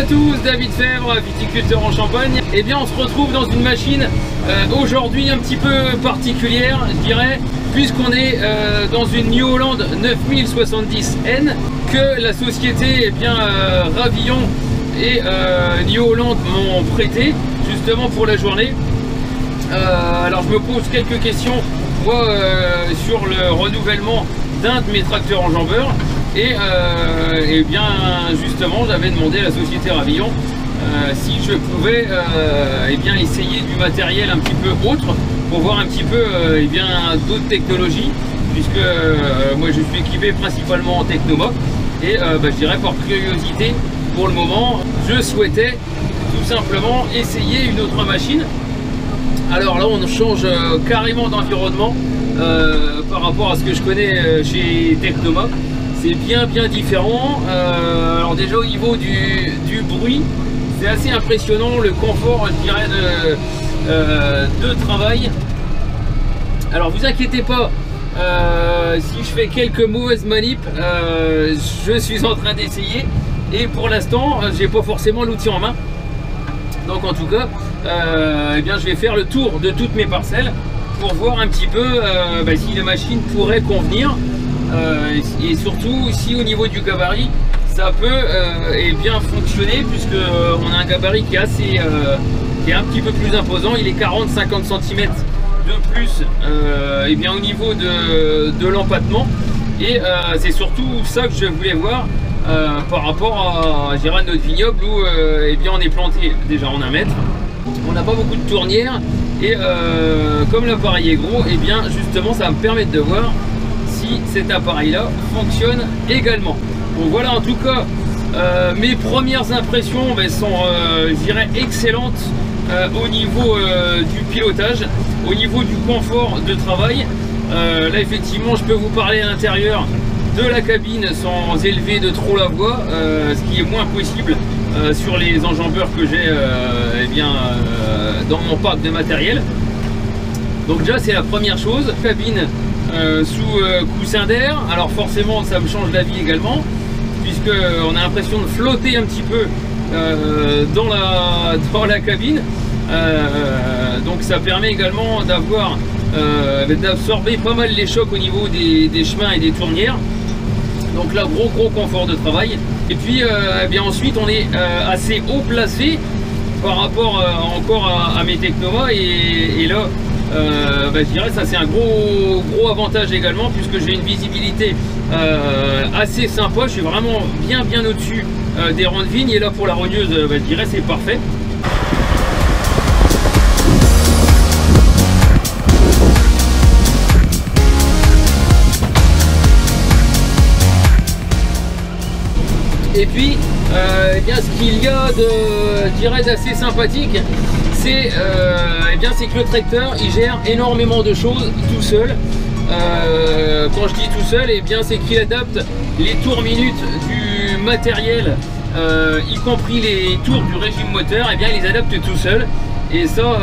tous, David Fèvre, viticulteur en Champagne. Eh bien, on se retrouve dans une machine aujourd'hui un petit peu particulière, je dirais, puisqu'on est dans une New Holland 9070N que la société Ravillon et New Holland m'ont prêté justement pour la journée. Alors, je me pose quelques questions moi sur le renouvellement d'un de mes tracteurs enjambeurs. Et bien justement j'avais demandé à la société Ravillon si je pouvais essayer du matériel un petit peu autre pour voir un petit peu d'autres technologies, puisque moi je suis équipé principalement en Technomoc et je dirais par curiosité pour le moment je souhaitais tout simplement essayer une autre machine. Alors là on change carrément d'environnement par rapport à ce que je connais chez Technomoc. C'est bien différent. Alors déjà au niveau du bruit, c'est assez impressionnant le confort, je dirais, de travail. Alors vous inquiétez pas, si je fais quelques mauvaises manips, je suis en train d'essayer et pour l'instant j'ai pas forcément l'outil en main. Donc en tout cas, je vais faire le tour de toutes mes parcelles pour voir un petit peu si la machine pourrait convenir. Et surtout si au niveau du gabarit ça peut fonctionner, puisque on a un gabarit qui est assez qui est un petit peu plus imposant. Il est 40-50 cm de plus au niveau de l'empattement, et c'est surtout ça que je voulais voir par rapport à notre vignoble où on est planté déjà en 1 mètre, on n'a pas beaucoup de tournières et comme l'appareil est gros, justement ça va me permettre de voir si cet appareil là fonctionne également. Donc voilà, en tout cas mes premières impressions sont je dirais excellentes au niveau du pilotage, au niveau du confort de travail. Là effectivement je peux vous parler à l'intérieur de la cabine sans élever de trop la voix, ce qui est moins possible sur les enjambeurs que j'ai dans mon pack de matériel. Donc déjà c'est la première chose, cabine sous coussin d'air. Alors forcément ça me change la vie également, puisque on a l'impression de flotter un petit peu dans la cabine. Donc ça permet également d'avoir d'absorber pas mal les chocs au niveau des chemins et des tournières. Donc là gros confort de travail. Et puis ensuite on est assez haut placé par rapport encore à mes Technova, et là je dirais ça c'est un gros avantage également, puisque j'ai une visibilité assez sympa. Je suis vraiment bien au-dessus des rangs de vigne, et là pour la rogneuse je dirais c'est parfait. Et puis ce qu'il y a d'assez sympathique, c'est que le tracteur il gère énormément de choses tout seul. Quand je dis tout seul, c'est qu'il adapte les tours minutes du matériel, y compris les tours du régime moteur, il les adapte tout seul. Et ça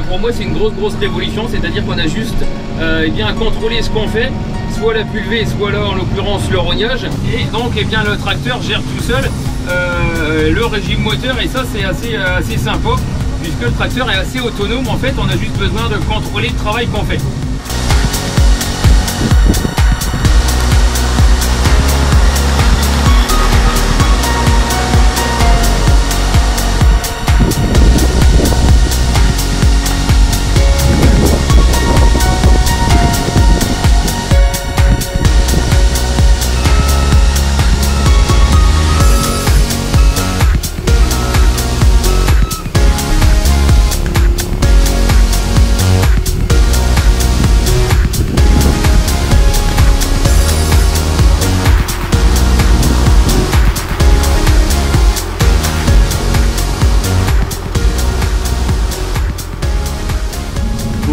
pour moi c'est une grosse révolution, c'est-à-dire qu'on a juste à contrôler ce qu'on fait, soit la pulvée, soit là en l'occurrence le rognage, et donc le tracteur gère tout seul le régime moteur, et ça c'est assez sympa, puisque le tracteur est assez autonome. En fait on a juste besoin de contrôler le travail qu'on fait.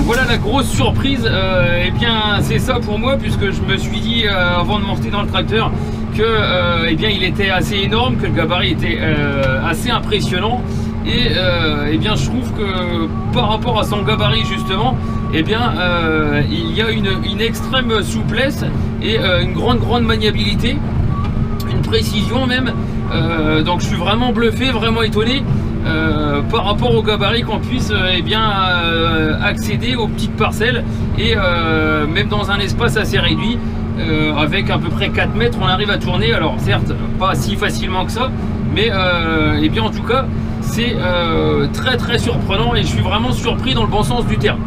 Voilà la grosse surprise, c'est ça pour moi, puisque je me suis dit avant de monter dans le tracteur que il était assez énorme, que le gabarit était assez impressionnant, et je trouve que par rapport à son gabarit justement, il y a une extrême souplesse et une grande maniabilité, une précision même, Donc je suis vraiment bluffé, vraiment étonné par rapport au gabarit qu'on puisse accéder aux petites parcelles et même dans un espace assez réduit. Avec à peu près 4 mètres on arrive à tourner, alors certes pas si facilement que ça, mais en tout cas c'est très surprenant et je suis vraiment surpris dans le bon sens du terme.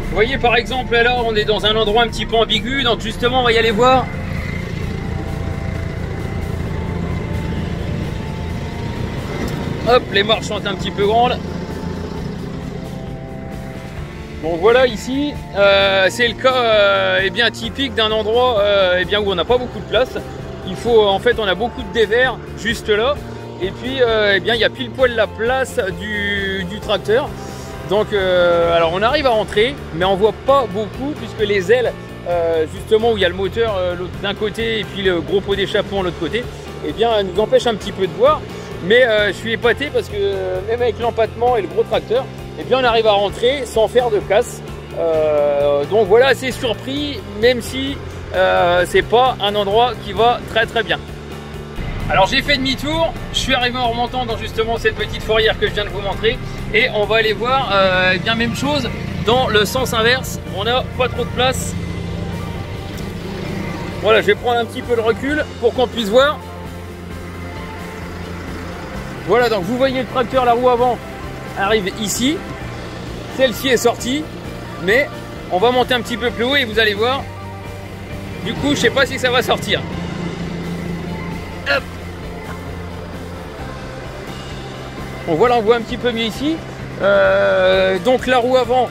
Vous voyez par exemple là on est dans un endroit un petit peu ambigu, donc justement on va y aller voir. Hop, les marches sont un petit peu grandes. Donc voilà, ici c'est le cas typique d'un endroit où on n'a pas beaucoup de place. Il faut en fait, on a beaucoup de dévers juste là, et puis il y a pile poil la place du tracteur. Donc alors on arrive à rentrer, mais on voit pas beaucoup puisque les ailes justement où il y a le moteur d'un côté et puis le gros pot d'échappement de l'autre côté, nous empêchent un petit peu de voir. Mais je suis épaté parce que même avec l'empattement et le gros tracteur, on arrive à rentrer sans faire de casse. Donc voilà, assez surpris, même si c'est pas un endroit qui va très bien. Alors j'ai fait demi-tour, je suis arrivé en remontant dans justement cette petite fourrière que je viens de vous montrer, et on va aller voir même chose dans le sens inverse. On n'a pas trop de place. Voilà, je vais prendre un petit peu de recul pour qu'on puisse voir. Voilà, donc vous voyez le tracteur, la roue avant arrive ici, celle-ci est sortie, mais on va monter un petit peu plus haut et vous allez voir. Du coup, je sais pas si ça va sortir. Hop. Bon, voilà, on voit un petit peu mieux ici. Donc la roue avant,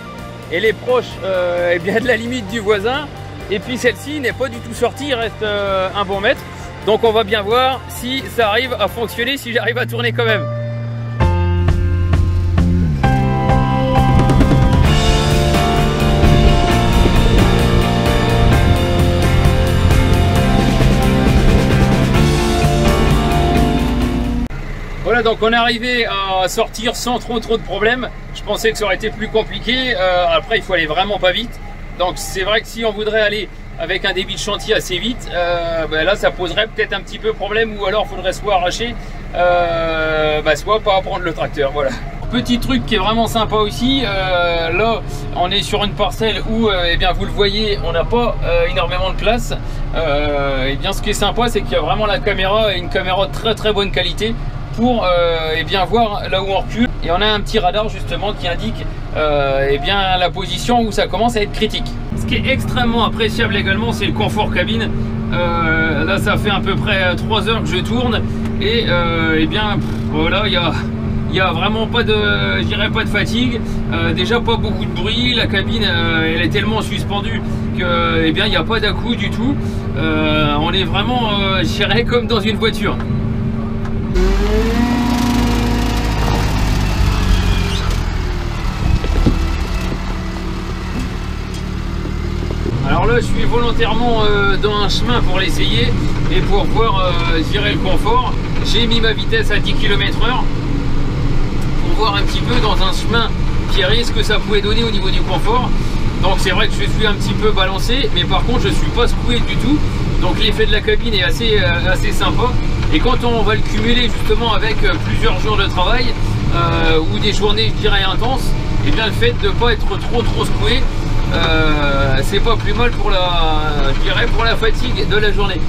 elle est proche de la limite du voisin. Et puis celle-ci n'est pas du tout sortie, il reste un bon mètre. Donc on va bien voir si ça arrive à fonctionner, si j'arrive à tourner quand même. Voilà, donc on est arrivé à sortir sans trop de problèmes. Je pensais que ça aurait été plus compliqué. Après, il faut aller vraiment pas vite. Donc c'est vrai que si on voudrait aller avec un débit de chantier assez vite, là ça poserait peut-être un petit peu problème, ou alors il faudrait soit arracher, soit pas prendre le tracteur. Voilà. Petit truc qui est vraiment sympa aussi, là on est sur une parcelle où vous le voyez, on n'a pas énormément de place. Ce qui est sympa, c'est qu'il y a vraiment la caméra, une caméra de très bonne qualité pour voir là où on recule, et on a un petit radar justement qui indique la position où ça commence à être critique. Ce qui est extrêmement appréciable également, c'est le confort cabine. Là ça fait à peu près 3 heures que je tourne, et voilà, il y a vraiment pas de, pas de fatigue, déjà pas beaucoup de bruit, la cabine elle est tellement suspendue que il n'y a pas d'à-coups du tout. On est vraiment comme dans une voiture. Alors là je suis volontairement dans un chemin pour l'essayer et pour voir le confort. J'ai mis ma vitesse à 10 km/h pour voir un petit peu dans un chemin pierré ce que ça pouvait donner au niveau du confort. Donc c'est vrai que je suis un petit peu balancé, mais par contre je ne suis pas secoué du tout. Donc l'effet de la cabine est assez sympa. Et quand on va le cumuler justement avec plusieurs jours de travail ou des journées intenses, le fait de ne pas être trop secoué, c'est pas plus mal pour la fatigue de la journée.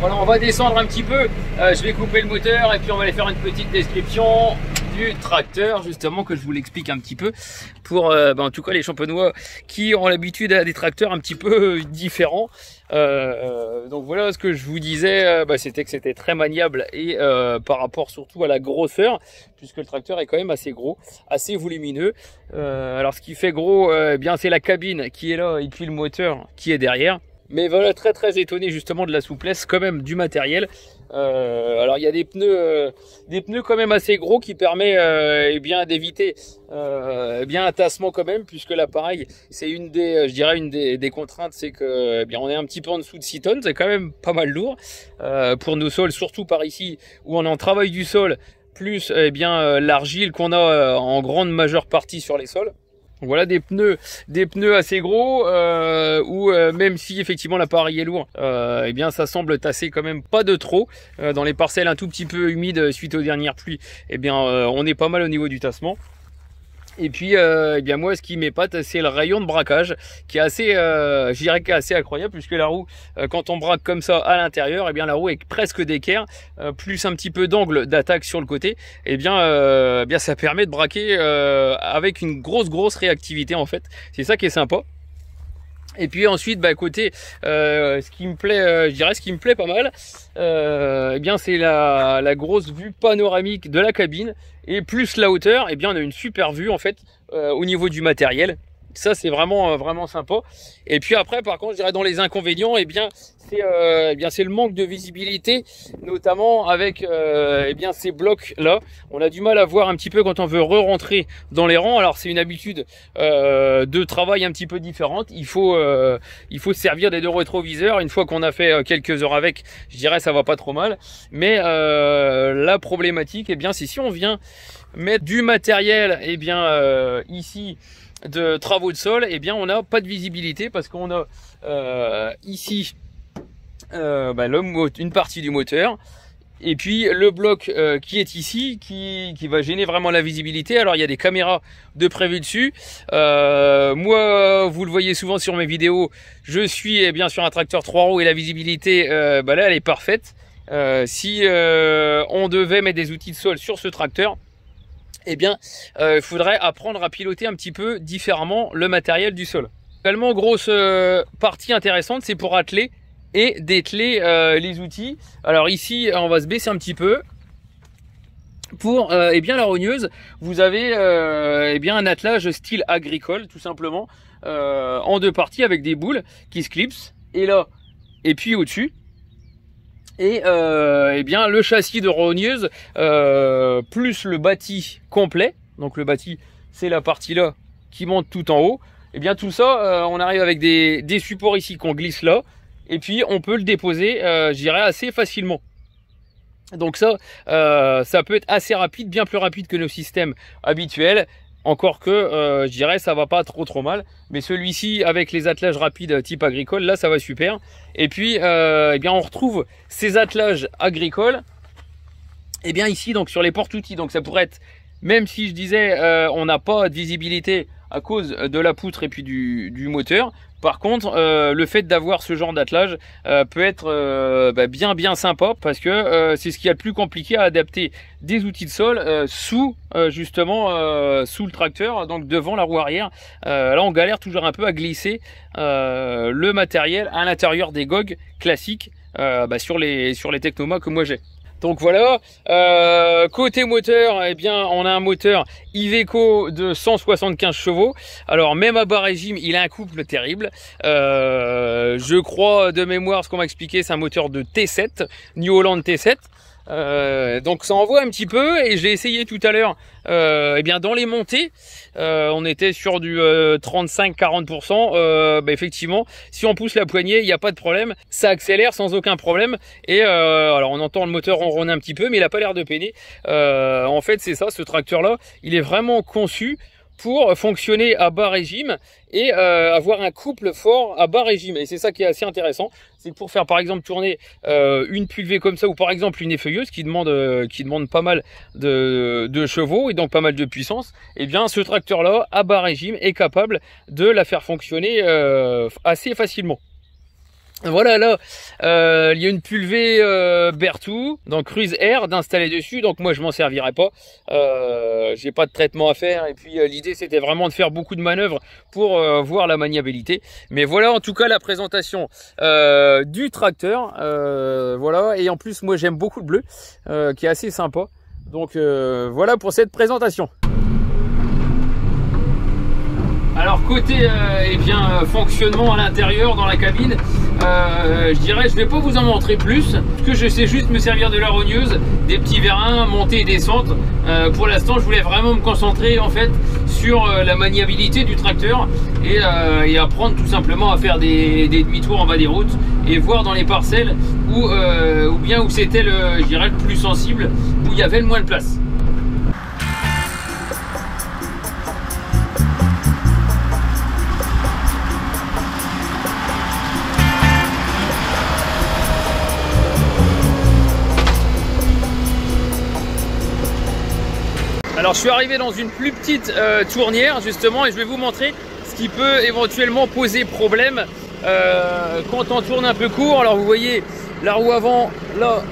Voilà, on va descendre un petit peu, je vais couper le moteur et puis on va aller faire une petite description du tracteur, justement, que je vous l'explique un petit peu pour en tout cas les champenois qui ont l'habitude à des tracteurs un petit peu différents. Donc voilà, ce que je vous disais, c'était que c'était très maniable, et par rapport surtout à la grosseur, puisque le tracteur est quand même assez gros, assez volumineux. Alors ce qui fait gros, c'est la cabine qui est là et puis le moteur qui est derrière. Mais voilà, très très étonné justement de la souplesse quand même du matériel. Alors il y a des pneus quand même assez gros qui permet eh bien d'éviter bien un tassement quand même, puisque l'appareil c'est une des, je dirais une des contraintes, c'est que eh bien on est un petit peu en dessous de 6 tonnes, c'est quand même pas mal lourd pour nos sols, surtout par ici où on est en travail du sol, plus eh bien l'argile qu'on a en grande majeure partie sur les sols. Voilà des pneus assez gros où même si effectivement l'appareil est lourd, eh bien ça semble tasser quand même pas de trop dans les parcelles un tout petit peu humides suite aux dernières pluies. Eh bien on est pas mal au niveau du tassement. Et puis eh bien moi ce qui m'épate, c'est le rayon de braquage qui est assez je dirais qu'il est assez incroyable, puisque la roue quand on braque comme ça à l'intérieur, eh bien la roue est presque d'équerre, plus un petit peu d'angle d'attaque sur le côté. Eh bien ça permet de braquer avec une grosse réactivité en fait. C'est ça qui est sympa. Et puis ensuite, bah, côté, ce qui me plaît, je dirais ce qui me plaît pas mal, eh bien c'est la grosse vue panoramique de la cabine, et plus la hauteur, eh bien on a une super vue en fait au niveau du matériel. Ça c'est vraiment sympa. Et puis après, par contre, je dirais dans les inconvénients, eh bien c'est le manque de visibilité, notamment avec eh bien ces blocs là. On a du mal à voir un petit peu quand on veut re-rentrer dans les rangs. Alors c'est une habitude de travail un petit peu différente. Il faut se servir des deux rétroviseurs. Une fois qu'on a fait quelques heures avec, je dirais ça va pas trop mal. Mais la problématique, eh bien c'est si on vient mettre du matériel, eh bien ici de travaux de sol, eh bien on n'a pas de visibilité, parce qu'on a ici une partie du moteur, et puis le bloc qui est ici, qui va gêner vraiment la visibilité. Alors il y a des caméras de prévues dessus. Moi, vous le voyez souvent sur mes vidéos, je suis eh bien sur un tracteur 3 roues, et la visibilité là elle est parfaite. Si on devait mettre des outils de sol sur ce tracteur, eh bien il faudrait apprendre à piloter un petit peu différemment le matériel du sol. Également, grosse partie intéressante, c'est pour atteler et dételer les outils. Alors ici on va se baisser un petit peu pour eh bien la rogneuse. Vous avez eh bien un attelage style agricole, tout simplement, en deux parties, avec des boules qui se clipsent, et là et puis au dessus. Et eh bien le châssis de rogneuse plus le bâti complet, donc le bâti c'est la partie là qui monte tout en haut, et bien tout ça on arrive avec des supports ici qu'on glisse là, et puis on peut le déposer je dirais assez facilement. Donc ça peut être assez rapide, bien plus rapide que nos systèmes habituels. Encore que je dirais ça va pas trop mal, mais celui-ci avec les attelages rapides type agricole, là ça va super. Et puis eh bien on retrouve ces attelages agricoles et bien ici donc sur les porte-outils. Donc ça pourrait être, même si je disais on n'a pas de visibilité à cause de la poutre et puis du moteur, par contre le fait d'avoir ce genre d'attelage peut être bien sympa, parce que c'est ce qu'il y a de plus compliqué à adapter des outils de sol sous justement sous le tracteur, donc devant la roue arrière. Là on galère toujours un peu à glisser le matériel à l'intérieur des GOG classiques sur les Technoma que moi j'ai. Donc voilà, côté moteur, eh bien on a un moteur Iveco de 175 chevaux. Alors même à bas régime, il a un couple terrible. Je crois de mémoire, ce qu'on m'a expliqué, c'est un moteur de T7, New Holland T7. Donc ça envoie un petit peu, et j'ai essayé tout à l'heure eh bien dans les montées on était sur du 35-40%. Effectivement, si on pousse la poignée, il n'y a pas de problème, ça accélère sans aucun problème. Et alors on entend le moteur ronronner un petit peu, mais il n'a pas l'air de peiner. En fait c'est ça, ce tracteur là il est vraiment conçu pour fonctionner à bas régime et avoir un couple fort à bas régime. Et c'est ça qui est assez intéressant, c'est pour faire par exemple tourner une pulvée comme ça, ou par exemple une effeuilleuse qui demande pas mal de chevaux et donc pas mal de puissance. Et bien ce tracteur là à bas régime est capable de la faire fonctionner assez facilement. Voilà, là il y a une pulvée Berthoud, donc Cruise Air d'installer dessus. Donc moi je m'en servirai pas, j'ai pas de traitement à faire, et puis l'idée c'était vraiment de faire beaucoup de manœuvres pour voir la maniabilité. Mais voilà en tout cas la présentation du tracteur. Voilà, et en plus moi j'aime beaucoup le bleu qui est assez sympa. Donc voilà pour cette présentation. Alors côté eh bien fonctionnement à l'intérieur dans la cabine, je dirais, je vais pas vous en montrer plus, parce que je sais juste me servir de la rogneuse, des petits vérins, monter et descendre. Pour l'instant, je voulais vraiment me concentrer en fait sur la maniabilité du tracteur et apprendre tout simplement à faire des demi-tours en bas des routes et voir dans les parcelles où bien où c'était je dirais, le plus sensible, où il y avait le moins de place. Alors je suis arrivé dans une plus petite tournière justement et je vais vous montrer ce qui peut éventuellement poser problème quand on tourne un peu court. Alors vous voyez la roue avant là,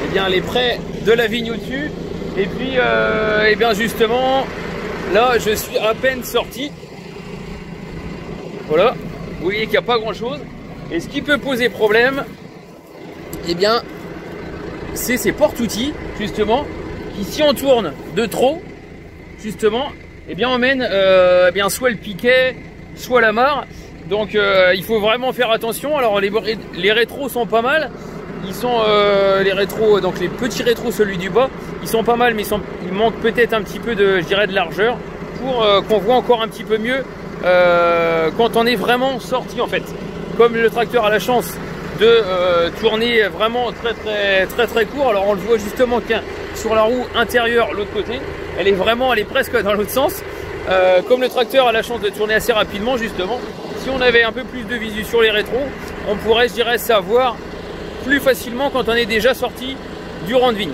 eh bien elle est près de la vigne au-dessus et puis eh bien justement là je suis à peine sorti. Voilà, vous voyez qu'il n'y a pas grand chose et ce qui peut poser problème, eh bien c'est ces porte-outils justement. Si on tourne de trop, justement, eh bien on mène eh bien soit le piquet, soit la mare. Donc il faut vraiment faire attention. Alors les rétros sont pas mal. Ils sont les rétros, donc les petits rétros, celui du bas, ils sont pas mal, mais il manque peut-être un petit peu de, je dirais, de largeur pour qu'on voit encore un petit peu mieux quand on est vraiment sorti en fait. Comme le tracteur a la chance de tourner vraiment très court. Alors on le voit justement sur la roue intérieure, l'autre côté, elle est presque dans l'autre sens. Comme le tracteur a la chance de tourner assez rapidement justement, si on avait un peu plus de visu sur les rétros, on pourrait, je dirais, savoir plus facilement quand on est déjà sorti du rang de vigne.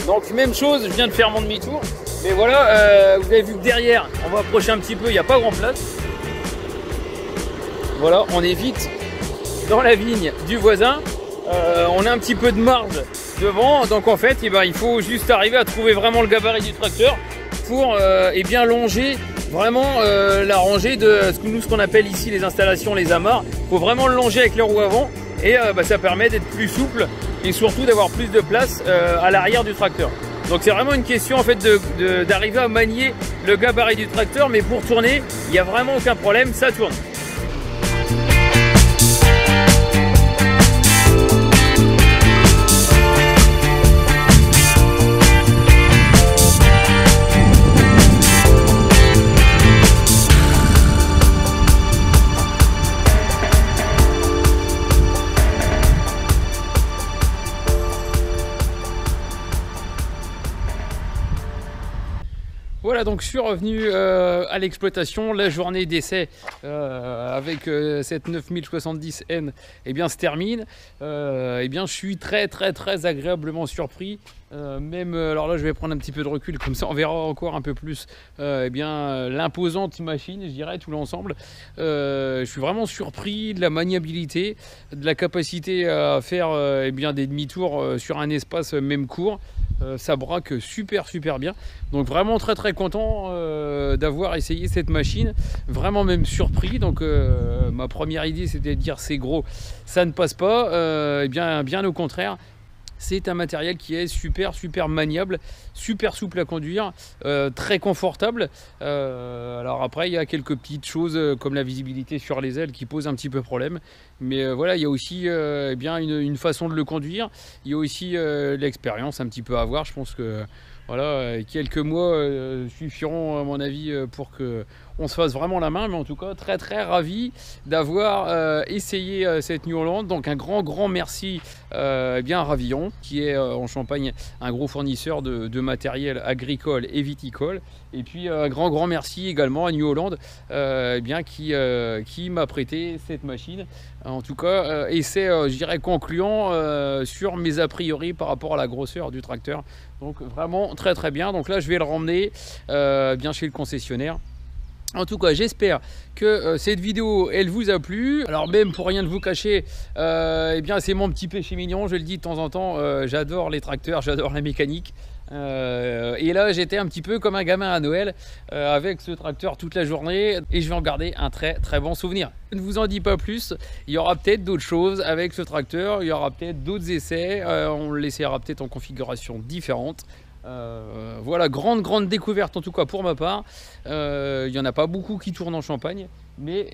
Donc même chose, je viens de faire mon demi-tour, mais voilà, vous avez vu que derrière, on va approcher un petit peu, il n'y a pas grand place. Voilà, on est vite dans la vigne du voisin, on a un petit peu de marge devant, donc en fait, eh ben, il faut juste arriver à trouver vraiment le gabarit du tracteur pour eh bien longer vraiment la rangée de ce qu'on appelle ici les installations, les amarres. Il faut vraiment le longer avec les roues avant et bah, ça permet d'être plus souple et surtout d'avoir plus de place à l'arrière du tracteur. Donc c'est vraiment une question en fait d'arriver à manier le gabarit du tracteur, mais pour tourner, il n'y a vraiment aucun problème, ça tourne. Voilà, donc je suis revenu à l'exploitation. La journée d'essai avec cette 9070N eh bien, se termine. Eh bien, je suis très agréablement surpris. Alors là, je vais prendre un petit peu de recul, comme ça on verra encore un peu plus eh bien, l'imposante machine, je dirais, tout l'ensemble. Je suis vraiment surpris de la maniabilité, de la capacité à faire eh bien, des demi-tours sur un espace même court. Ça braque super bien, donc vraiment très content d'avoir essayé cette machine, vraiment même surpris. Donc ma première idée c'était de dire c'est gros, ça ne passe pas, et bien au contraire. C'est un matériel qui est super maniable, super souple à conduire, très confortable. Alors après, il y a quelques petites choses comme la visibilité sur les ailes qui posent un petit peu problème. Mais voilà, il y a aussi eh bien une façon de le conduire. Il y a aussi l'expérience un petit peu à avoir. Je pense que voilà, quelques mois suffiront à mon avis pour que on se fasse vraiment la main. Mais en tout cas, très ravi d'avoir essayé cette New Holland. Donc un grand merci eh bien à Ravillon, qui est en Champagne un gros fournisseur de matériel agricole et viticole. Et puis un grand merci également à New Holland eh bien, qui m'a prêté cette machine. En tout cas, essai je dirais concluant sur mes a priori par rapport à la grosseur du tracteur. Donc vraiment très bien. Donc là je vais le ramener bien chez le concessionnaire En tout cas, j'espère que cette vidéo, elle vous a plu. Alors même pour rien de vous cacher, eh bien c'est mon petit péché mignon, je le dis de temps en temps, j'adore les tracteurs, j'adore la mécanique. Et là, j'étais un petit peu comme un gamin à Noël avec ce tracteur toute la journée et je vais en garder un très très bon souvenir. Je ne vous en dis pas plus, il y aura peut-être d'autres choses avec ce tracteur, il y aura peut-être d'autres essais, on l'essayera peut-être en configuration différente. Voilà, grande découverte en tout cas pour ma part. Il n'y en a pas beaucoup qui tournent en Champagne, mais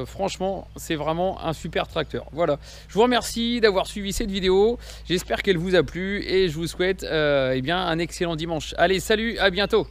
franchement c'est vraiment un super tracteur. Voilà, je vous remercie d'avoir suivi cette vidéo, j'espère qu'elle vous a plu et je vous souhaite eh bien un excellent dimanche. Allez, salut, à bientôt.